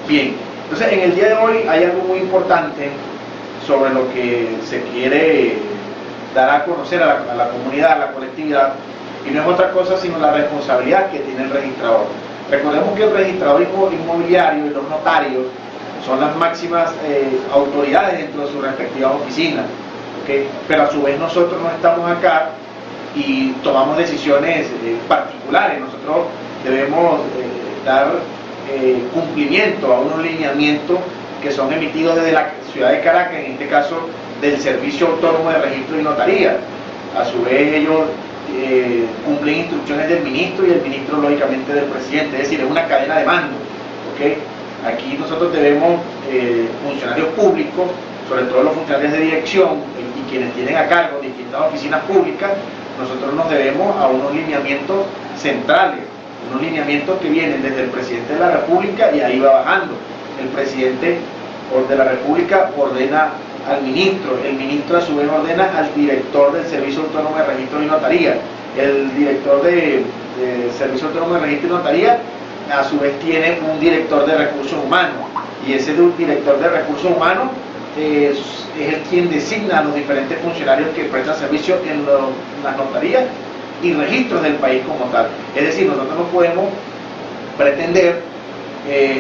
Bien, entonces en el día de hoy hay algo muy importante sobre lo que se quiere dar a conocer a la comunidad, a la colectividad, y no es otra cosa sino la responsabilidad que tiene el registrador. Recordemos que el registrador inmobiliario y los notarios son las máximas autoridades dentro de sus respectivas oficinas, ¿okay? Pero a su vez nosotros no estamos acá y tomamos decisiones particulares. Nosotros debemos dar cumplimiento a unos lineamientos que son emitidos desde la ciudad de Caracas, en este caso del Servicio Autónomo de Registro y Notaría. A su vez ellos cumplen instrucciones del ministro y el ministro lógicamente del presidente, es decir, es una cadena de mando, ¿okay? Aquí nosotros debemos, funcionarios públicos, sobre todo los funcionarios de dirección y quienes tienen a cargo distintas oficinas públicas, nosotros nos debemos a unos lineamientos centrales, unos lineamientos que vienen desde el presidente de la República y ahí va bajando. El presidente de la República ordena al ministro, el ministro a su vez ordena al director del Servicio Autónomo de Registro y Notaría, el director del Servicio Autónomo de Registro y Notaría a su vez tiene un director de recursos humanos, y ese director de recursos humanos es el quien designa a los diferentes funcionarios que prestan servicio en las notarías y registros del país como tal. Es decir, nosotros no podemos pretender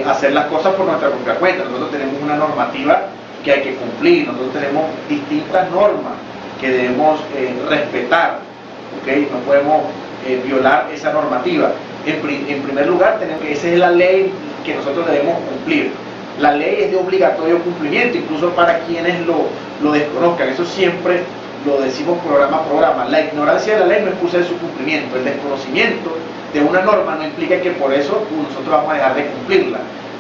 hacer las cosas por nuestra propia cuenta. Nosotros tenemos una normativa que hay que cumplir, nosotros tenemos distintas normas que debemos respetar, ¿okay? No podemos violar esa normativa. En primer lugar, tenemos que esa es la ley que nosotros debemos cumplir. La ley es de obligatorio cumplimiento, incluso para quienes lo desconozcan. Eso siempre lo decimos programa a programa. La ignorancia de la ley no excusa de su cumplimiento. El desconocimiento de una norma no implica que por eso nosotros vamos a dejar de cumplirla,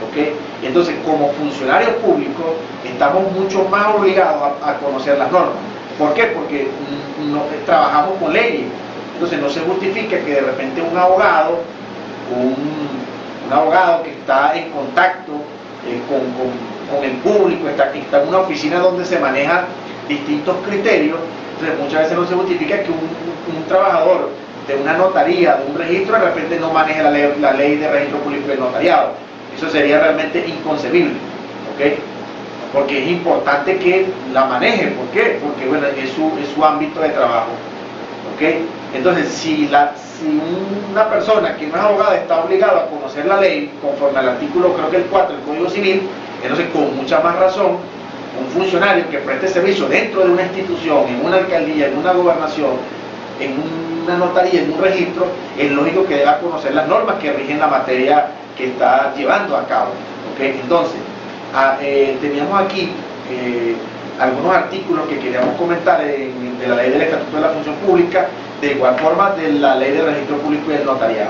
¿okay? Entonces, como funcionarios públicos, estamos mucho más obligados a conocer las normas. ¿Por qué? Porque trabajamos con leyes. Entonces, no se justifica que de repente un abogado que está en contacto con el público, está en una oficina donde se manejan distintos criterios, entonces muchas veces no se justifica que un trabajador de una notaría, de un registro, de repente no maneje la ley de registro público del notariado. Eso sería realmente inconcebible, ¿okay? Porque es importante que la maneje. ¿Por qué? Porque bueno, es su ámbito de trabajo, ¿okay? Entonces, si una persona que no es abogada está obligada a conocer la ley conforme al artículo, creo que el 4 del Código Civil, entonces con mucha más razón un funcionario que preste servicio dentro de una institución, en una alcaldía, en una gobernación, en una notaría, en un registro, es lógico que deba conocer las normas que rigen la materia que está llevando a cabo, ¿okay? Entonces, teníamos aquí algunos artículos que queríamos comentar de la ley del Estatuto de la Función Pública, de igual forma de la ley de registro público y del notariado.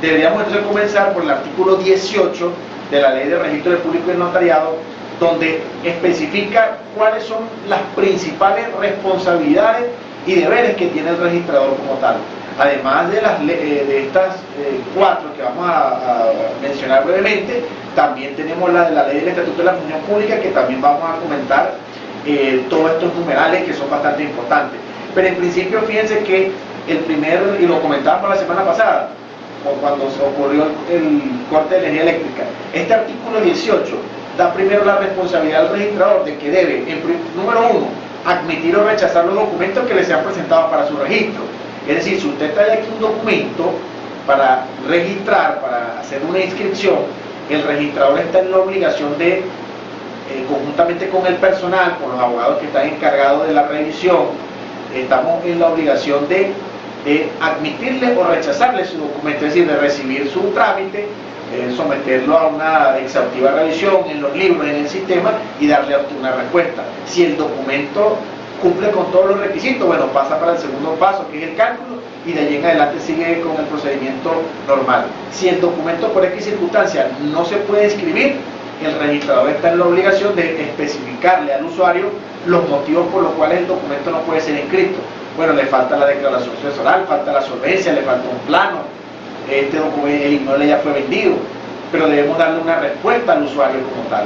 Deberíamos entonces comenzar por el artículo 18 de la ley de registro del público y del notariado, donde especifica cuáles son las principales responsabilidades y deberes que tiene el registrador como tal. Además de estas 4 que vamos a mencionar brevemente, también tenemos la de la ley del Estatuto de la Función Pública, que también vamos a comentar todos estos numerales que son bastante importantes. Pero en principio fíjense que y lo comentábamos la semana pasada, cuando se ocurrió el corte de energía eléctrica, este artículo 18 da primero la responsabilidad al registrador de que debe, número 1, admitir o rechazar los documentos que le sean presentados para su registro. Es decir, si usted trae aquí un documento para registrar, para hacer una inscripción, el registrador está en la obligación de, conjuntamente con el personal, con los abogados que están encargados de la revisión, estamos en la obligación de admitirle o rechazarle su documento, es decir, de recibir su trámite, someterlo a una exhaustiva revisión en los libros, en el sistema, y darle a usted una respuesta. Si el documento cumple con todos los requisitos, bueno, pasa para el segundo paso, que es el cálculo, y de allí en adelante sigue con el procedimiento normal. Si el documento por X circunstancia no se puede escribir, el registrador está en la obligación de especificarle al usuario los motivos por los cuales el documento no puede ser inscrito. Bueno, le falta la declaración sucesoral, falta la solvencia, le falta un plano, este documento, el inmueble ya fue vendido, pero debemos darle una respuesta al usuario como tal.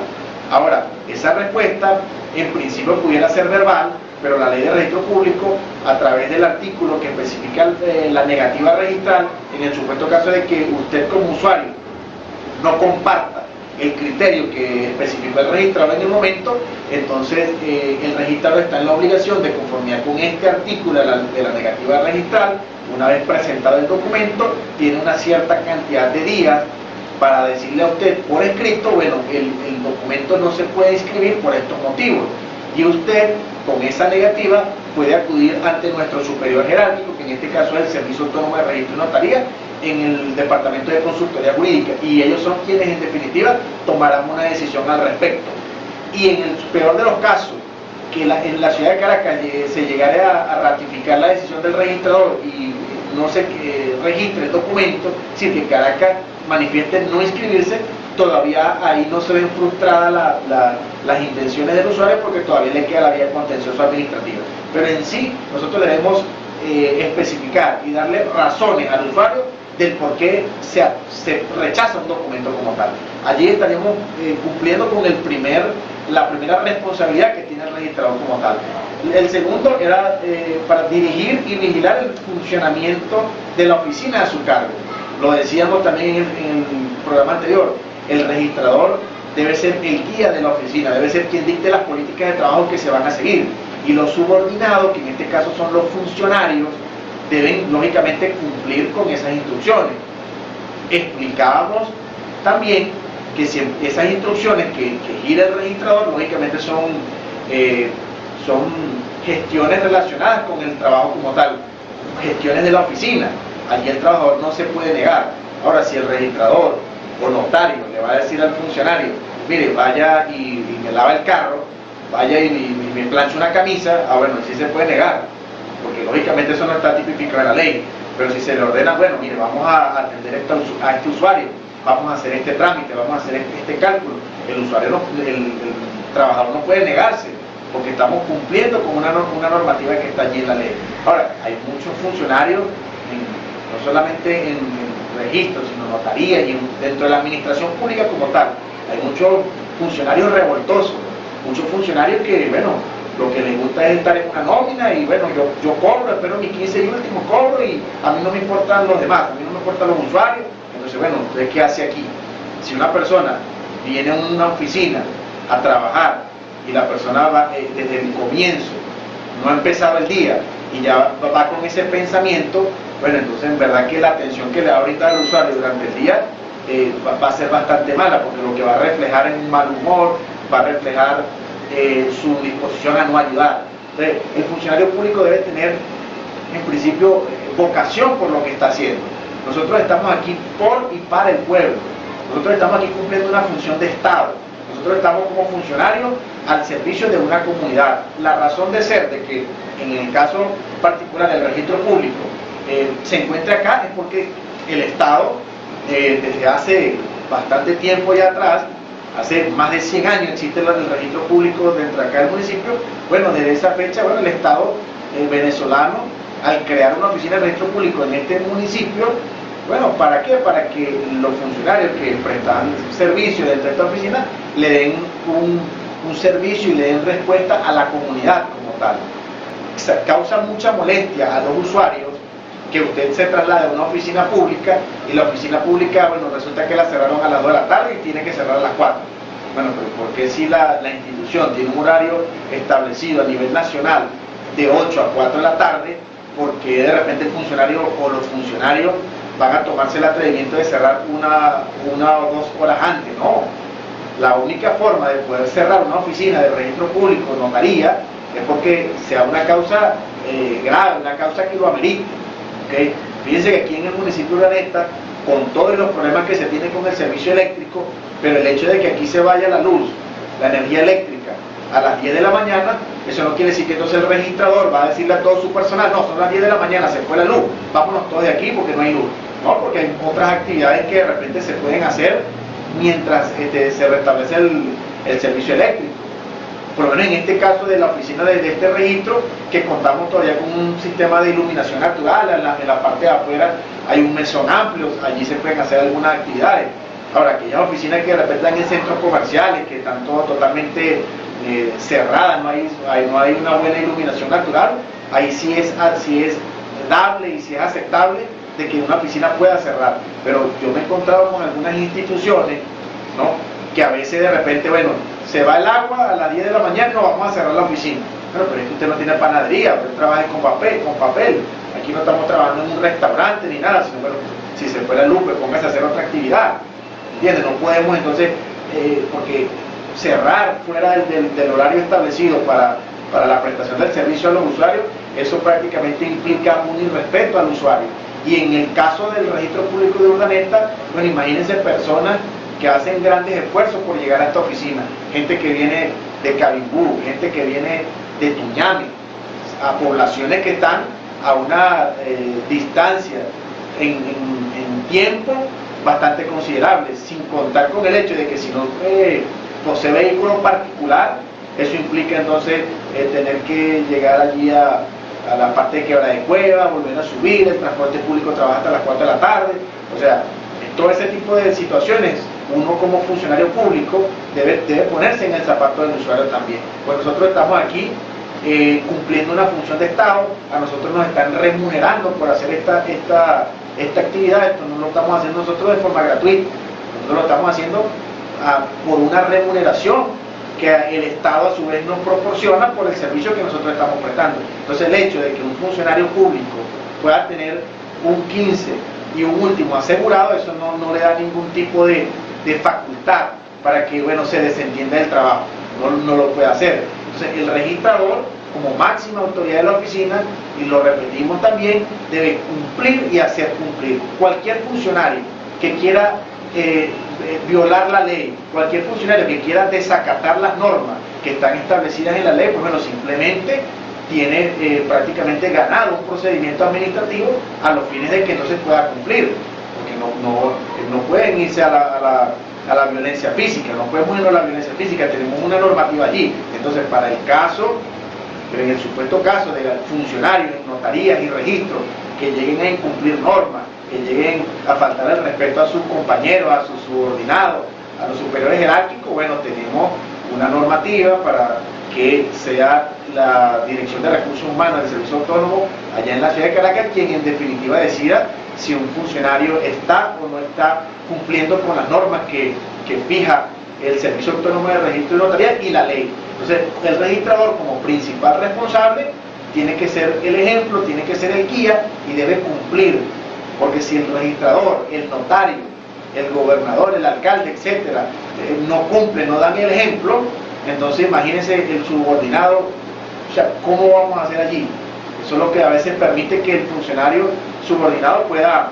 Ahora, esa respuesta en principio pudiera ser verbal, pero la ley de registro público, a través del artículo que especifica la negativa a registrar, en el supuesto caso de que usted como usuario no comparta el criterio que especificó el registrador en el momento, entonces el registrador está en la obligación de conformidad con este artículo de la negativa registral. Una vez presentado el documento, tiene una cierta cantidad de días para decirle a usted por escrito, bueno, el documento no se puede inscribir por estos motivos, y usted con esa negativa puede acudir ante nuestro superior jerárquico, que en este caso es el Servicio Autónomo de Registro y Notaría, en el Departamento de Consultoría Jurídica, y ellos son quienes en definitiva tomarán una decisión al respecto. Y en el peor de los casos, que en la ciudad de Caracas se llegara a ratificar la decisión del registrador y no se registre el documento, es decir, que Caracas manifieste no inscribirse, todavía ahí no se ven frustradas las intenciones del usuario, porque todavía le queda la vía contencioso administrativa. Pero en sí, nosotros debemos especificar y darle razones al usuario del por qué se rechaza un documento como tal. Allí estaríamos cumpliendo con la primera responsabilidad que tiene el registrador como tal. El segundo era para dirigir y vigilar el funcionamiento de la oficina a su cargo. Lo decíamos también en el programa anterior, el registrador debe ser el guía de la oficina, debe ser quien dicte las políticas de trabajo que se van a seguir, y los subordinados, que en este caso son los funcionarios, deben lógicamente cumplir con esas instrucciones. Explicábamos también que si esas instrucciones que gira el registrador, lógicamente son gestiones relacionadas con el trabajo como tal, gestiones de la oficina. Allí el trabajador no se puede negar. Ahora, si el registrador o notario le va a decir al funcionario, mire, vaya y me lava el carro, vaya y me plancha una camisa, bueno, sí se puede negar, porque lógicamente eso no está tipificado en la ley. Pero si se le ordena, bueno, mire, vamos a atender a este usuario, vamos a hacer este trámite, vamos a hacer este cálculo, el trabajador no puede negarse, porque estamos cumpliendo con una normativa que está allí en la ley. Ahora, hay muchos funcionarios, no solamente en registros, sino notaría y dentro de la administración pública como tal. Hay muchos funcionarios revoltosos, muchos funcionarios que, bueno, lo que les gusta es estar en una nómina y, bueno, yo cobro, espero mi 15 y último cobro, y a mí no me importan los demás, a mí no me importan los usuarios. Entonces, bueno, ¿usted qué hace aquí? Si una persona viene a una oficina a trabajar y la persona va desde el comienzo, no ha empezado el día y ya va con ese pensamiento, bueno, entonces en verdad que la atención que le da ahorita al usuario durante el día va a ser bastante mala, porque lo que va a reflejar es un mal humor, va a reflejar su disposición a no ayudar. Entonces, el funcionario público debe tener, en principio, vocación por lo que está haciendo. Nosotros estamos aquí por y para el pueblo. Nosotros estamos aquí cumpliendo una función de Estado. Nosotros estamos como funcionarios al servicio de una comunidad. La razón de ser de que en el caso particular del registro público se encuentre acá es porque el Estado desde hace bastante tiempo ya atrás, hace más de 100 años existe el registro público dentro de acá del municipio. Bueno, desde esa fecha, bueno, el Estado venezolano, al crear una oficina de registro público en este municipio, bueno, ¿para qué? Para que los funcionarios que prestan servicio dentro de esta oficina le den un servicio y le den respuesta a la comunidad como tal. Causa mucha molestia a los usuarios que usted se traslade a una oficina pública y la oficina pública, bueno, resulta que la cerraron a las 2 de la tarde y tiene que cerrar a las 4. Bueno, pero ¿por qué si la institución tiene un horario establecido a nivel nacional de 8 a 4 de la tarde, por qué de repente el funcionario o los funcionarios van a tomarse el atrevimiento de cerrar una o 2 horas antes? No. La única forma de poder cerrar una oficina de registro público, notaría, es porque sea una causa grave, una causa que lo amerite. ¿Okay? Fíjense que aquí en el municipio de Urdaneta, con todos los problemas que se tienen con el servicio eléctrico, pero el hecho de que aquí se vaya la luz, la energía eléctrica, a las 10 de la mañana, eso no quiere decir que entonces el registrador va a decirle a todo su personal, no, son las 10 de la mañana, se fue la luz, vámonos todos de aquí porque no hay luz. No, porque hay otras actividades que de repente se pueden hacer mientras se restablece el servicio eléctrico. Por lo menos en este caso de la oficina de este registro, que contamos todavía con un sistema de iluminación natural, en la parte de afuera hay un mesón amplio, allí se pueden hacer algunas actividades. Ahora, aquellas oficinas que de repente están en centros comerciales, que están todas totalmente cerradas, no hay una buena iluminación natural, ahí sí es dable y sí es aceptable de que una oficina pueda cerrar. Pero yo me he encontrado con algunas instituciones, ¿no?, que a veces de repente, bueno, se va el agua a las 10 de la mañana, no vamos a cerrar la oficina. Bueno, pero es que usted no tiene panadería, usted trabaja con papel. Aquí no estamos trabajando en un restaurante ni nada, sino bueno, si se fue la luz, pues póngase a hacer otra actividad. ¿Entiendes? No podemos entonces, porque cerrar fuera del horario establecido para la prestación del servicio a los usuarios, eso prácticamente implica un irrespeto al usuario. Y en el caso del registro público de Urdaneta, bueno, imagínense personas que hacen grandes esfuerzos por llegar a esta oficina, gente que viene de Cabimbú, gente que viene de Tuñame, a poblaciones que están a una distancia en tiempo bastante considerable, sin contar con el hecho de que si no posee vehículo particular, eso implica entonces tener que llegar allí a la parte de Quebra de Cueva, volver a subir, el transporte público trabaja hasta las 4 de la tarde, o sea, todo ese tipo de situaciones, uno como funcionario público debe ponerse en el zapato del usuario también. Pues nosotros estamos aquí cumpliendo una función de Estado, a nosotros nos están remunerando por hacer esta actividad, esto no lo estamos haciendo nosotros de forma gratuita, nosotros lo estamos haciendo por una remuneración que el Estado a su vez nos proporciona por el servicio que nosotros estamos prestando. Entonces el hecho de que un funcionario público pueda tener un 15 y un último asegurado, eso no le da ningún tipo de facultad para que, bueno, se desentienda del trabajo, no lo puede hacer. Entonces el registrador, como máxima autoridad de la oficina, y lo repetimos también, debe cumplir y hacer cumplir. Cualquier funcionario que quiera violar la ley, cualquier funcionario que quiera desacatar las normas que están establecidas en la ley, pues bueno, simplemente tiene prácticamente ganado un procedimiento administrativo a los fines de que no se pueda cumplir, porque no pueden irse a la violencia física, no podemos irnos a la violencia física, tenemos una normativa allí. Entonces, para el caso, pero en el supuesto caso de funcionarios, notarías y registros que lleguen a incumplir normas, que lleguen a faltar el respeto a sus compañeros, a sus subordinados, a los superiores jerárquicos, bueno, tenemos una normativa para que sea la Dirección de Recursos Humanos del Servicio Autónomo allá en la ciudad de Caracas quien en definitiva decida si un funcionario está o no está cumpliendo con las normas que fija el Servicio Autónomo de Registro y Notaría y la ley. Entonces, el registrador como principal responsable tiene que ser el ejemplo, tiene que ser el guía y debe cumplir, porque si el registrador, el notario, el gobernador, el alcalde, etcétera, no cumple, no dan el ejemplo, entonces imagínense el subordinado, o sea, ¿cómo vamos a hacer allí? Eso es lo que a veces permite que el funcionario subordinado pueda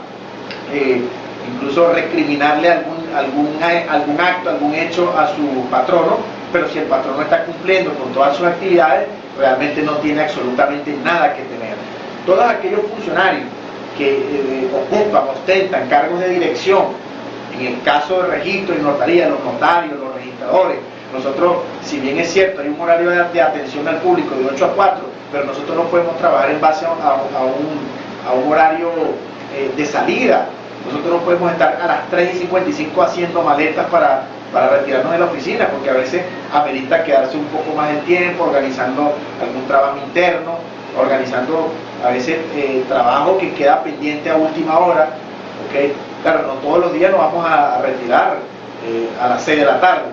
incluso recriminarle algún acto, algún hecho a su patrono, pero si el patrono está cumpliendo con todas sus actividades, realmente no tiene absolutamente nada que temer. Todos aquellos funcionarios que ostentan cargos de dirección, en el caso de registro y notaría, los notarios, los registradores, nosotros, si bien es cierto, hay un horario de atención al público de 8 a 4, pero nosotros no podemos trabajar en base a un horario de salida. Nosotros no podemos estar a las 3:55 haciendo maletas para retirarnos de la oficina, porque a veces amerita quedarse un poco más de tiempo, organizando algún trabajo interno, organizando a veces trabajo que queda pendiente a última hora, ¿okay? Claro, no todos los días nos vamos a retirar a las 6 de la tarde,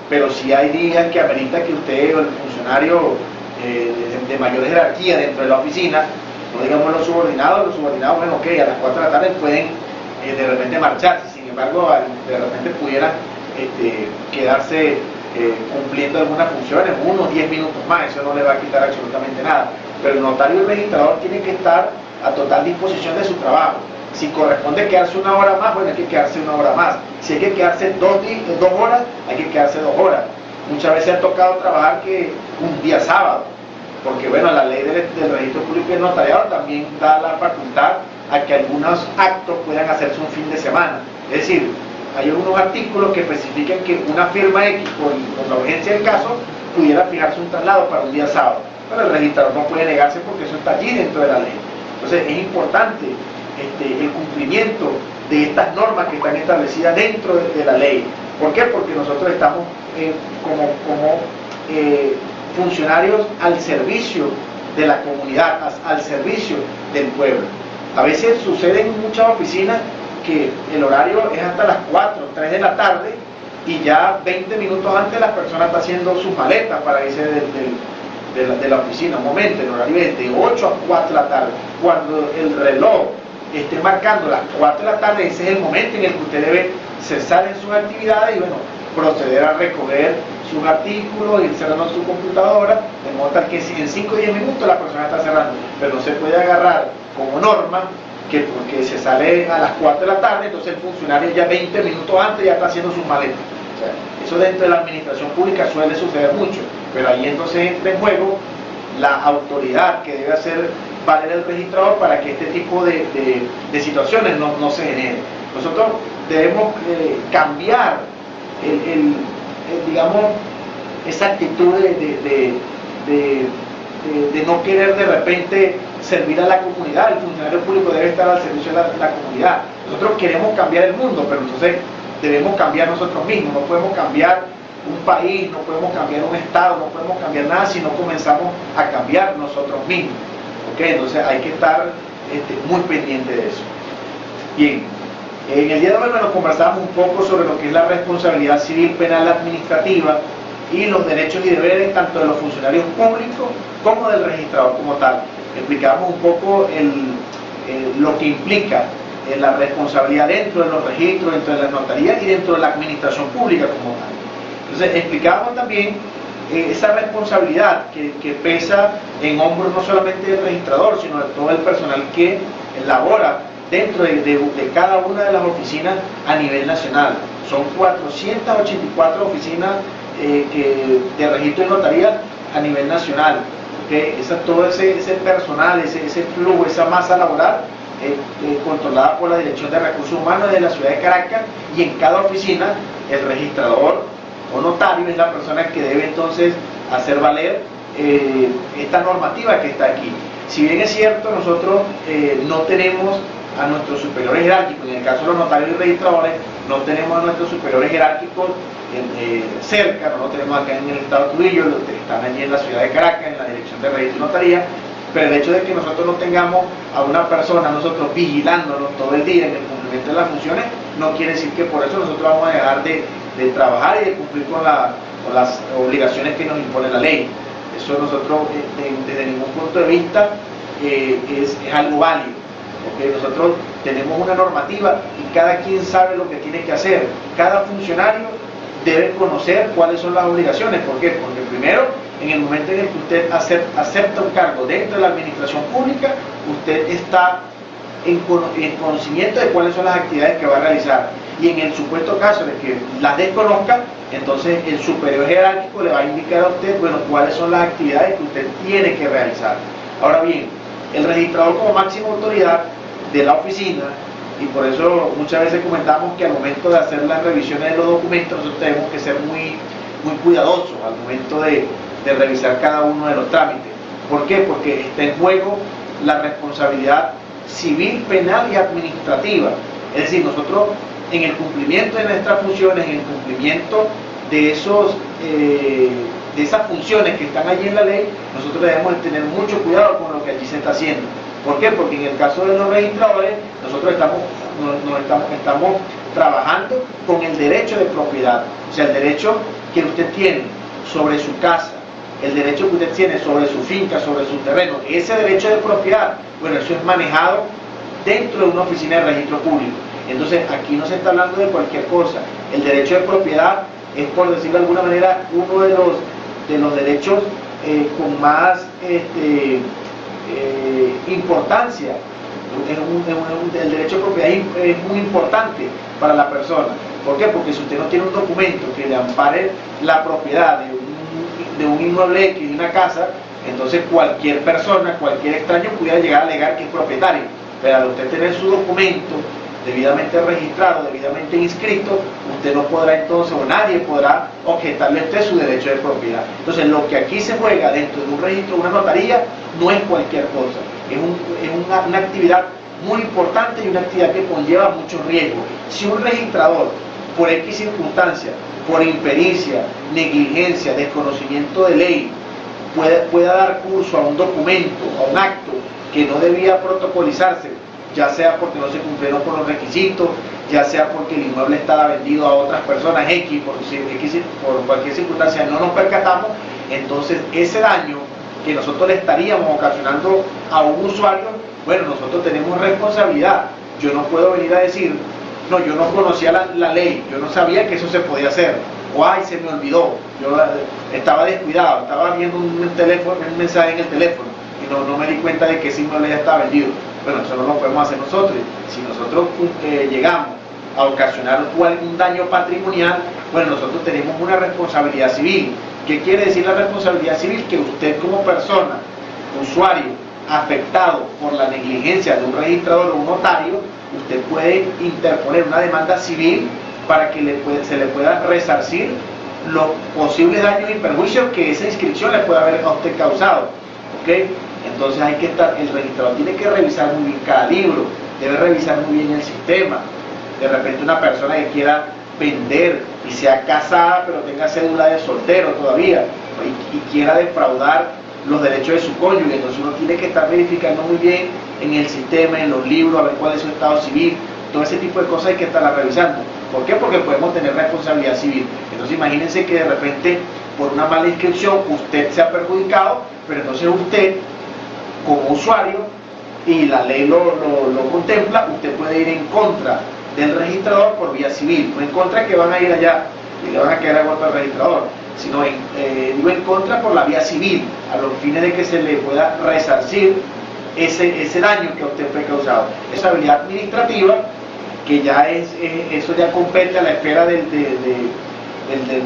pero sí hay días que amerita que usted o el funcionario de mayor jerarquía dentro de la oficina, no digamos los subordinados, bueno, ok, a las 4 de la tarde pueden de repente marcharse, sin embargo, de repente pudieran quedarse cumpliendo algunas funciones, unos 10 minutos más, eso no le va a quitar absolutamente nada, pero el notario y el registrador tienen que estar a total disposición de su trabajo. Si corresponde quedarse 1 hora más, bueno, hay que quedarse 1 hora más. Si hay que quedarse 2 horas, hay que quedarse 2 horas. Muchas veces ha tocado trabajar que un día sábado, porque bueno, la ley del registro público y del notariado también da la facultad a que algunos actos puedan hacerse un fin de semana. Es decir, hay algunos artículos que especifican que una firma X, por la urgencia del caso, pudiera fijarse un traslado para un día sábado. Pero el registrador no puede negarse porque eso está allí dentro de la ley. Entonces es importante el cumplimiento de estas normas que están establecidas dentro de la ley. ¿Por qué? Porque nosotros estamos como funcionarios al servicio de la comunidad, al servicio del pueblo. A veces sucede en muchas oficinas que el horario es hasta las 4, 3 de la tarde y ya 20 minutos antes la persona está haciendo sus maletas para irse de la oficina. Un momento, el horario es de 8 a 4 de la tarde. Cuando el reloj esté marcando las 4 de la tarde, ese es el momento en el que usted debe cesar en sus actividades y bueno, proceder a recoger sus artículos, ir cerrando su computadora, de modo tal que en 5 o 10 minutos la persona está cerrando, pero no se puede agarrar como norma que porque se sale a las 4 de la tarde, entonces el funcionario ya 20 minutos antes ya está haciendo sus maletas. O sea, eso dentro de la administración pública suele suceder mucho, pero ahí entonces entra en juego la autoridad que debe hacer valer el registrador para que este tipo de situaciones no se generen. Nosotros debemos cambiar digamos, esa actitud de no querer de repente servir a la comunidad. El funcionario público debe estar al servicio de la comunidad. Nosotros queremos cambiar el mundo, pero entonces debemos cambiar nosotros mismos. No podemos cambiar un país, no podemos cambiar un estado, no podemos cambiar nada si no comenzamos a cambiar nosotros mismos. ¿Okay? Entonces hay que estar muy pendiente de eso. Bien, en el día de hoy conversamos un poco sobre lo que es la responsabilidad civil, penal, administrativa y los derechos y deberes tanto de los funcionarios públicos como del registrador como tal. Explicamos un poco lo que implica la responsabilidad dentro de los registros, dentro de las notarías y dentro de la administración pública como tal. Entonces explicamos también esa responsabilidad que pesa en hombros no solamente del registrador, sino de todo el personal que labora dentro de cada una de las oficinas a nivel nacional. Son 484 oficinas de registro de notaría a nivel nacional. ¿Okay? Todo ese personal, ese flujo, esa masa laboral controlada por la Dirección de Recursos Humanos de la ciudad de Caracas, y en cada oficina el registrador o notario es la persona que debe entonces hacer valer esta normativa que está aquí. Si bien es cierto, nosotros no tenemos a nuestros superiores jerárquicos, en el caso de los notarios y registradores, no tenemos a nuestros superiores jerárquicos cerca, no lo tenemos acá en el estado de Trujillo, están allí en la ciudad de Caracas, en la Dirección de Registro y Notaría, pero el hecho de que nosotros no tengamos a una persona, nosotros vigilándonos todo el día en el cumplimiento de las funciones, no quiere decir que por eso nosotros vamos a dejar de trabajar y de cumplir con las obligaciones que nos impone la ley. Eso nosotros, desde ningún punto de vista, es algo válido. Porque nosotros tenemos una normativa y cada quien sabe lo que tiene que hacer. Cada funcionario debe conocer cuáles son las obligaciones. ¿Por qué? Porque primero, en el momento en el que usted acepta un cargo dentro de la administración pública, usted está en conocimiento de cuáles son las actividades que va a realizar. Y en el supuesto caso de que las desconozca, entonces el superior jerárquico le va a indicar a usted, bueno, cuáles son las actividades que usted tiene que realizar. Ahora bien, el registrador como máxima autoridad de la oficina, y por eso muchas veces comentamos que al momento de hacer las revisiones de los documentos nosotros tenemos que ser muy cuidadosos al momento de revisar cada uno de los trámites. ¿Por qué? Porque está en juego la responsabilidad civil, penal y administrativa. Es decir, nosotros en el cumplimiento de nuestras funciones, en el cumplimiento de esas funciones que están allí en la ley, nosotros debemos tener mucho cuidado con lo que allí se está haciendo. ¿Por qué? Porque en el caso de los registradores, nosotros estamos trabajando con el derecho de propiedad, o sea, el derecho que usted tiene sobre su casa, el derecho que usted tiene sobre su finca, sobre su terreno. Ese derecho de propiedad, bueno, eso es manejado dentro de una oficina de registro público. Entonces, aquí no se está hablando de cualquier cosa. El derecho de propiedad es, por decirlo de alguna manera, uno de los derechos con más importancia. El derecho de propiedad es muy importante para la persona. ¿Por qué? Porque si usted no tiene un documento que le ampare la propiedad de un inmueble X, de una casa, entonces cualquier persona, cualquier extraño pudiera llegar a alegar que es propietario. Pero al usted tener su documento debidamente registrado, debidamente inscrito, usted no podrá entonces, o nadie podrá objetarle a usted su derecho de propiedad. Entonces, lo que aquí se juega dentro de un registro, una notaría, no es cualquier cosa. Es una actividad muy importante y una actividad que conlleva muchos riesgos. Si un registrador, por X circunstancia, por impericia, negligencia, desconocimiento de ley, pueda dar curso a un documento, a un acto que no debía protocolizarse ya sea porque no se cumplieron con los requisitos, ya sea porque el inmueble estaba vendido a otras personas X, por cualquier circunstancia no nos percatamos, entonces ese daño que nosotros le estaríamos ocasionando a un usuario, bueno, nosotros tenemos responsabilidad. Yo no puedo venir a decir, no, yo no conocía la ley, yo no sabía que eso se podía hacer, o ay, se me olvidó, yo estaba descuidado, estaba viendo un mensaje en el teléfono y no me di cuenta de que ese inmueble ya estaba vendido. Bueno, eso no lo podemos hacer nosotros. Si nosotros llegamos a ocasionar algún daño patrimonial, bueno, nosotros tenemos una responsabilidad civil. ¿Qué quiere decir la responsabilidad civil? Que usted como persona, usuario, afectado por la negligencia de un registrador o un notario, usted puede interponer una demanda civil para que se le pueda resarcir los posibles daños y perjuicios que esa inscripción le pueda haber a usted causado. ¿Ok? Entonces el registrador tiene que revisar muy bien cada libro, debe revisar muy bien el sistema. De repente una persona que quiera vender y sea casada pero tenga cédula de soltero todavía y quiera defraudar los derechos de su cónyuge, entonces uno tiene que estar verificando muy bien en el sistema, en los libros, a ver cuál es su estado civil, todo ese tipo de cosas hay que estarlas revisando. ¿Por qué? Porque podemos tener responsabilidad civil. Entonces imagínense que de repente por una mala inscripción usted se ha perjudicado, pero entonces usted como usuario, y la ley lo contempla, usted puede ir en contra del registrador por vía civil, no en contra que van a ir allá y le van a quedar a golpe al registrador, sino digo en contra por la vía civil, a los fines de que se le pueda resarcir ese daño que a usted fue causado. Esa habilidad administrativa, que ya eso ya compete a la esfera del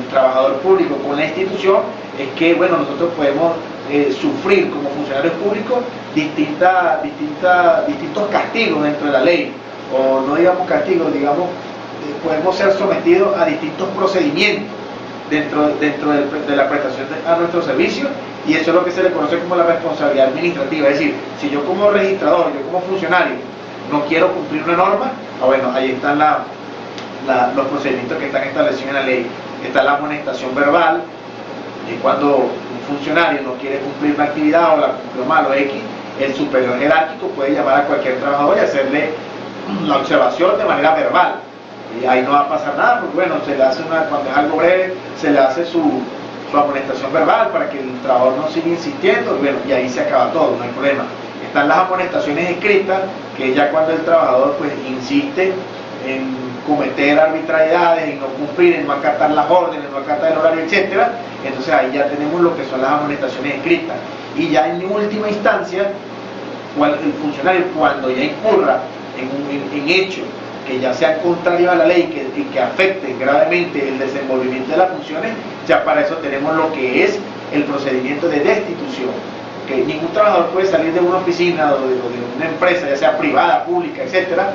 trabajador público con la institución, es que, bueno, nosotros podemos sufrir como funcionarios públicos distintos castigos dentro de la ley, o no digamos castigos, digamos, podemos ser sometidos a distintos procedimientos dentro de la prestación a nuestros servicios, y eso es lo que se le conoce como la responsabilidad administrativa. Es decir, si yo como registrador, yo como funcionario, no quiero cumplir una norma, bueno, ahí están los procedimientos que están establecidos en la ley. Está la amonestación verbal, cuando un funcionario no quiere cumplir una actividad o la cumplió mal o X, el superior jerárquico puede llamar a cualquier trabajador y hacerle la observación de manera verbal. Y ahí no va a pasar nada, porque bueno, se le hace cuando es algo breve, se le hace su amonestación verbal para que el trabajador no siga insistiendo, y bueno, y ahí se acaba todo, no hay problema. Están las amonestaciones escritas, que ya cuando el trabajador pues insiste en cometer arbitrariedades, en no cumplir, en no acatar las órdenes, en no acatar el horario, etcétera, entonces ahí ya tenemos lo que son las amonestaciones escritas. Y ya en última instancia, el funcionario, cuando ya incurra en hechos que ya sean contrarios a la ley y que afecten gravemente el desenvolvimiento de las funciones, ya para eso tenemos lo que es el procedimiento de destitución. Que ningún trabajador puede salir de una oficina o de una empresa, ya sea privada, pública, etcétera,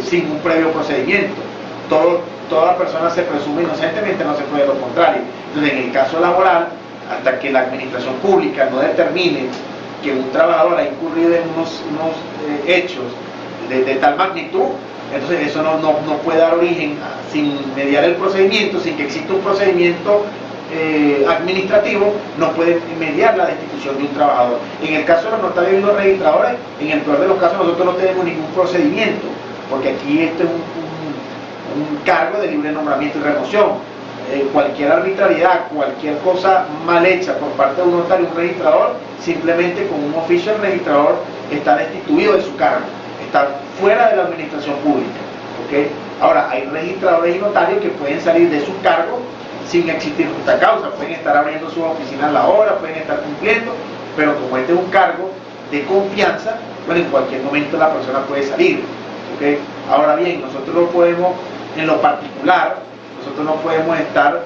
sin un previo procedimiento. Toda persona se presume inocentemente, no se puede lo contrario. Entonces, en el caso laboral, hasta que la administración pública no determine que un trabajador ha incurrido en unos hechos de tal magnitud, entonces eso no puede dar origen sin mediar el procedimiento, sin que exista un procedimiento administrativo, no puede mediar la destitución de un trabajador. En el caso de los notarios y los registradores, en el peor de los casos nosotros no tenemos ningún procedimiento, porque aquí esto es un cargo de libre nombramiento y remoción. Cualquier arbitrariedad, cualquier cosa mal hecha por parte de un notario o un registrador, simplemente con un oficio el registrador está destituido de su cargo, está fuera de la administración pública. ¿Okay? Ahora, hay registradores y notarios que pueden salir de sus cargos sin existir justa causa, pueden estar abriendo sus oficinas a la hora, pueden estar cumpliendo, pero como este es un cargo de confianza, bueno, en cualquier momento la persona puede salir. ¿Okay? Ahora bien, nosotros no podemos, en lo particular, nosotros no podemos estar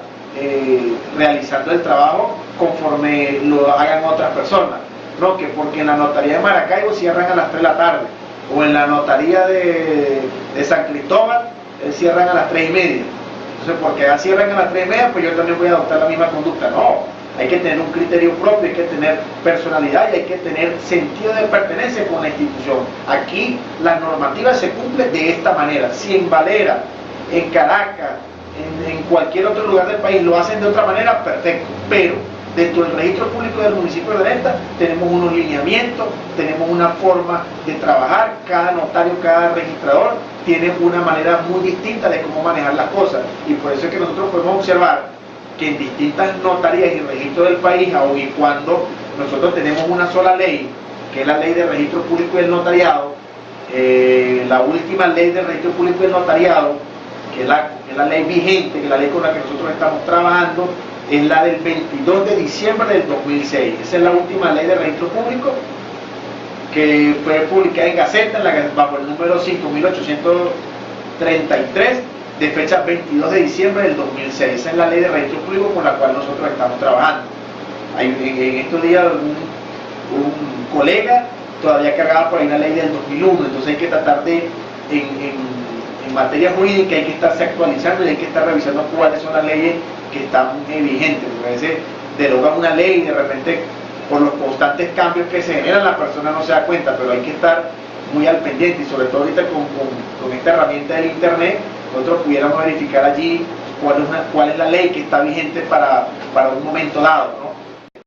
realizando el trabajo conforme lo hagan otras personas, no, que porque en la notaría de Maracaibo cierran a las 3 de la tarde, o en la notaría de San Cristóbal cierran a las 3:30. Entonces, porque ya cierran a las 3:30, pues yo también voy a adoptar la misma conducta. No, hay que tener un criterio propio, hay que tener personalidad y hay que tener sentido de pertenencia con la institución. Aquí la normativa se cumple de esta manera. Si en Valera, en Caracas, en cualquier otro lugar del país lo hacen de otra manera, perfecto, pero Dentro del registro público del municipio de Arenta tenemos unos lineamientos, tenemos una forma de trabajar, cada notario, cada registrador tiene una manera muy distinta de cómo manejar las cosas, y por eso es que nosotros podemos observar que en distintas notarías y registros del país, aun y cuando nosotros tenemos una sola ley, que es la ley de registro público y del notariado, la última ley de registro público y del notariado, que es la ley vigente, que es la ley con la que nosotros estamos trabajando, es la del 22 de diciembre del 2006. Esa es la última ley de registro público que fue publicada en Gaceta, bajo el número 5833, de fecha 22 de diciembre del 2006. Esa es la ley de registro público con la cual nosotros estamos trabajando. En estos días un colega todavía cargaba por ahí una ley del 2001, entonces hay que tratar de, en materia jurídica hay que estarse actualizando y hay que estar revisando cuáles son las leyes que están vigentes, porque a veces derogan una ley y de repente por los constantes cambios que se generan la persona no se da cuenta, pero hay que estar muy al pendiente, y sobre todo ahorita con esta herramienta del internet nosotros pudiéramos verificar allí cuál es la ley que está vigente para un momento dado, ¿no?